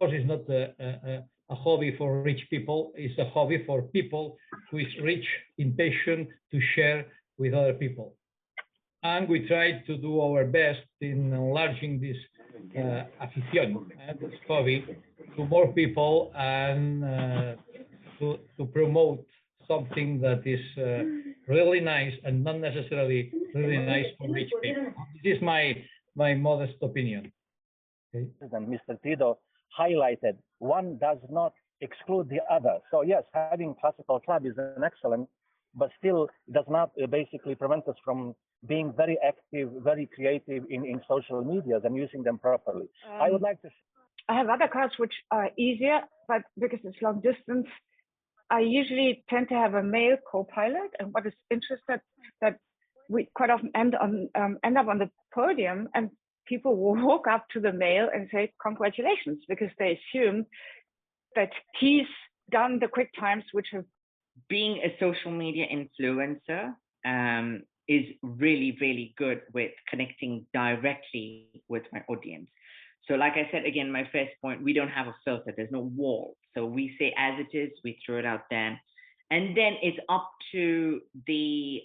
course, it's not a hobby for rich people. It's a hobby for people who is rich in passion to share with other people. And we try to do our best in enlarging this afición, this hobby, to more people and to promote something that is really nice and not necessarily really nice for rich people. This is my modest opinion. Okay. And Mr. Tito highlighted, one does not exclude the other. So yes, having classical club is an excellent, but still does not basically prevent us from being very active, very creative in social medias and using them properly. I would like to. I have other cards which are easier, but because it's long distance, I usually tend to have a male co-pilot. And what is interesting that we quite often end up on the podium, and people will walk up to the male and say congratulations, because they assume that he's done the quick times, which have. Being a social media influencer is really, really good with connecting directly with my audience. So like I said, again, my first point, we don't have a filter. There's no wall. So we say as it is, we throw it out there. And then it's up to the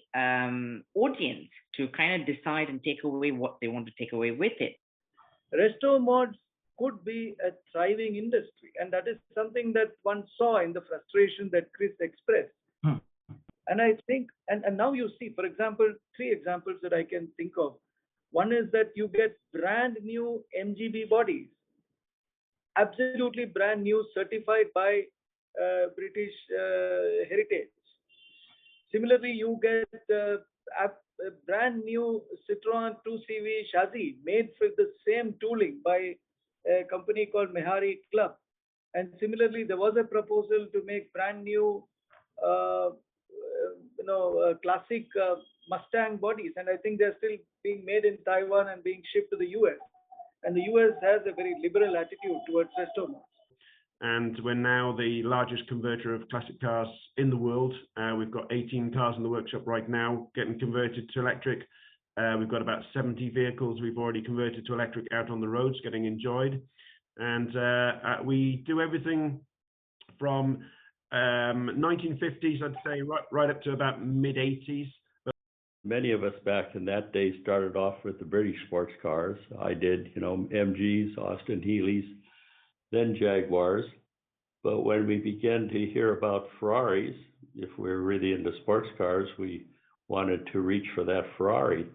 audience to kind of decide and take away what they want to take away with it. Resto mods could be a thriving industry, and that is something that one saw in the frustration that Chris expressed. And I think, and now you see, for example, 3 examples that I can think of. One is that you get brand new MGB bodies, absolutely brand new, certified by British Heritage. Similarly, you get a brand new Citroën 2CV chassis made with the same tooling by a company called Mehari Club. And similarly, there was a proposal to make brand new, classic Mustang bodies, and I think they're still being made in Taiwan and being shipped to the US. And the US has a very liberal attitude towards resto mods. And we're now the largest converter of classic cars in the world. We've got 18 cars in the workshop right now getting converted to electric. We've got about 70 vehicles we've already converted to electric out on the roads, getting enjoyed. And we do everything from 1950s, I'd say, right up to about mid-80s. Many of us back in that day started off with the British sports cars. I did, MGs, Austin Healey's, then Jaguars. But when we began to hear about Ferraris, if we're really into sports cars, we wanted to reach for that Ferrari.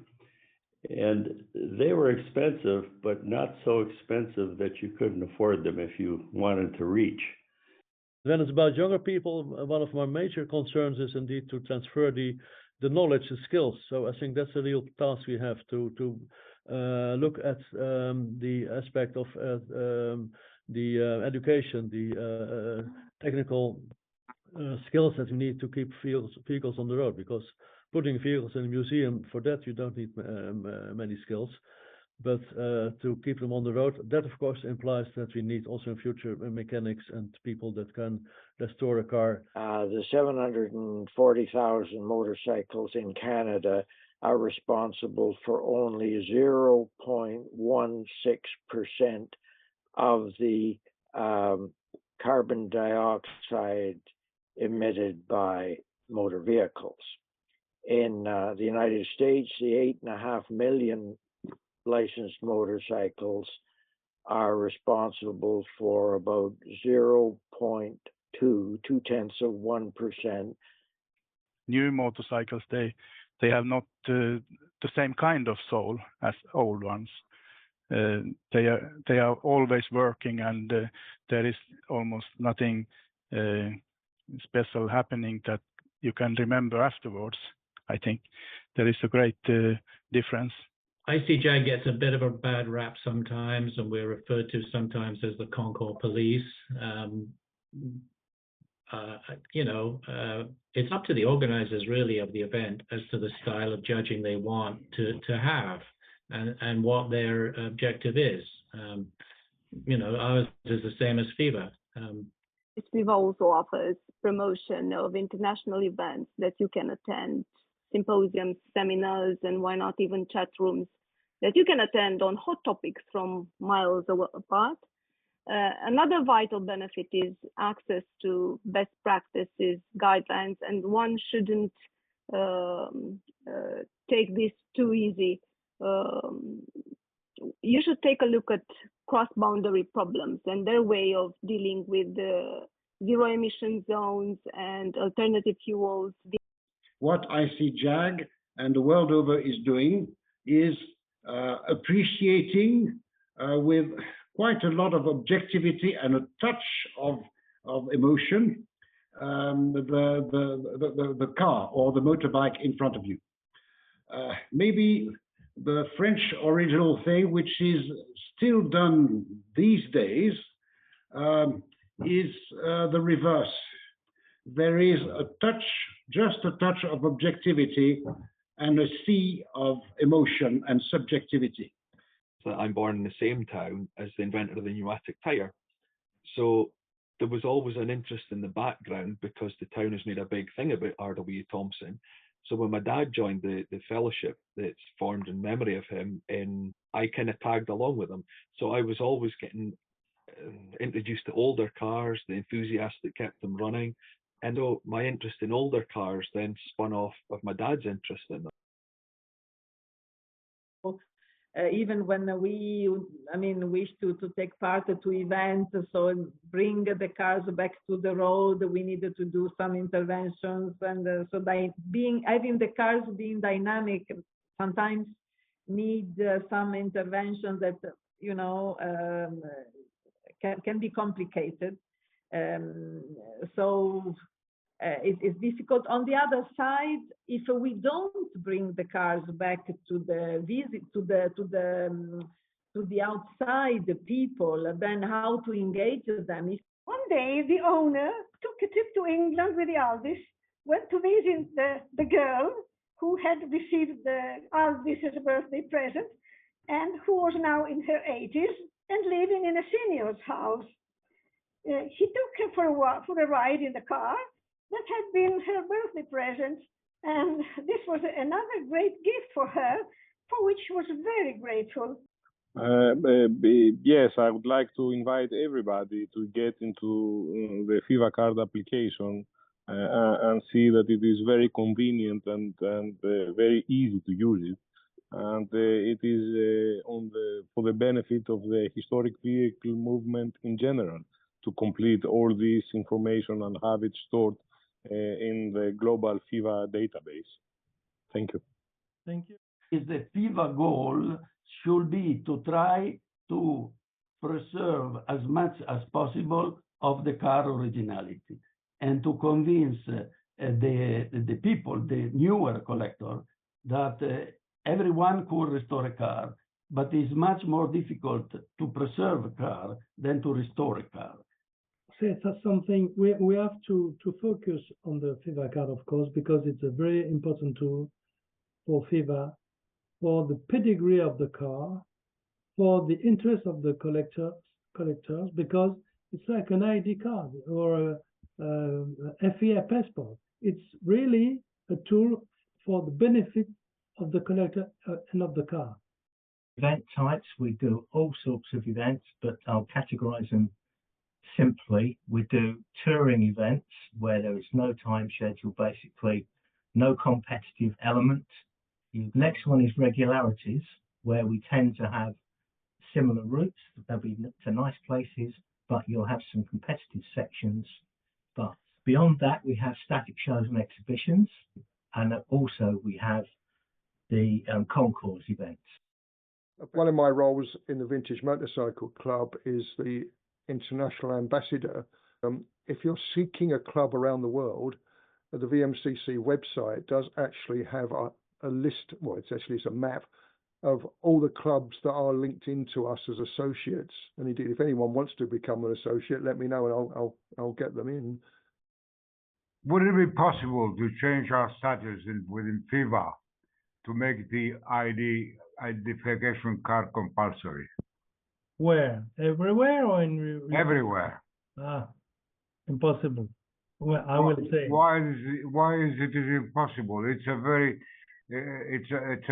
And they were expensive, but not so expensive that you couldn't afford them if you wanted to reach. When it's about younger people, one of my major concerns is indeed to transfer the knowledge and skills. So I think that's a real task we have to look at the aspect of the education, the technical skills that we need to keep vehicles on the road, because putting vehicles in a museum, for that you don't need many skills. But to keep them on the road, that of course implies that we need also in future mechanics and people that can restore a car. The 740,000 motorcycles in Canada are responsible for only 0.16% of the carbon dioxide emitted by motor vehicles. In the United States, the 8.5 million licensed motorcycles are responsible for about 0.2% New motorcycles, they have not the same kind of soul as old ones. They are always working, and there is almost nothing special happening that you can remember afterwards. I think there is a great difference. ICJ gets a bit of a bad rap sometimes, and we're referred to sometimes as the Concord police. It's up to the organizers really of the event as to the style of judging they want to have and what their objective is. Ours is the same as FIVA. FIVA also offers promotion of international events that you can attend, symposiums, seminars, and why not even chat rooms that you can attend on hot topics from miles apart. Another vital benefit is access to best practices, guidelines, and one shouldn't take this too easy. You should take a look at cross-boundary problems and their way of dealing with the zero emission zones and alternative fuels. What I see JAG and the world over is doing is appreciating with quite a lot of objectivity and a touch of emotion the car or the motorbike in front of you. Maybe the French original thing, which is still done these days, is the reverse. There is a touch, just a touch of objectivity and a sea of emotion and subjectivity. I'm born in the same town as the inventor of the pneumatic tire. So there was always an interest in the background because the town has made a big thing about R.W. Thompson. So when my dad joined the fellowship that's formed in memory of him, I kind of tagged along with him. So I was always getting introduced to older cars, the enthusiasts that kept them running. And so my interest in older cars then spun off of my dad's interest in them. Even when we wish to take part to events, so bring the cars back to the road, we needed to do some interventions, and so by having the cars being dynamic, sometimes need some intervention that can be complicated. It's difficult. On the other side, if we don't bring the cars back to the outside people, then how to engage them? One day, the owner took a trip to England with the Aldis, went to visit the girl who had received the Aldis as a birthday present, and who was now in her 80s and living in a senior's house. He took her for a ride in the car. That had been her birthday present, and this was another great gift for her, for which she was very grateful. Yes, I would like to invite everybody to get into the FIVA card application and see that it is very convenient and very easy to use it. And it is for the benefit of the historic vehicle movement in general, to complete all this information and have it stored in the global FIVA database. Thank you. Thank you. Is the FIVA goal should be to try to preserve as much as possible of the car originality and to convince the people, the newer collector, that everyone could restore a car, but it's much more difficult to preserve a car than to restore a car. So that's something we have to focus on the FIVA card, of course, because it's a very important tool for FIVA, for the pedigree of the car, for the interest of the collectors, because it's like an ID card or a FIA passport. It's really a tool for the benefit of the collector and of the car. Event types, we do all sorts of events, but I'll categorize them simply. We do touring events where there is no time schedule, basically no competitive element. The next one is regularities, where we tend to have similar routes. They'll be to nice places, but you'll have some competitive sections. But beyond that, we have static shows and exhibitions, and also we have the concours events. One of my roles in the Vintage Motorcycle Club is the international ambassador. If you're seeking a club around the world, the VMCC website does actually have a list, well, it's a map of all the clubs that are linked into us as associates. And indeed, if anyone wants to become an associate, let me know and I'll get them in. Would it be possible to change our status within FIVA to make the identification card compulsory? Where? Everywhere or in? Everywhere. Impossible. Well, I will say. Why is it impossible? It's a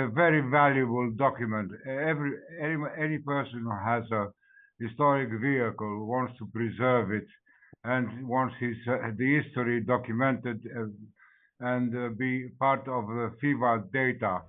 very valuable document. Any person who has historic vehicle, wants to preserve it, and wants the history documented and be part of the FIVA data.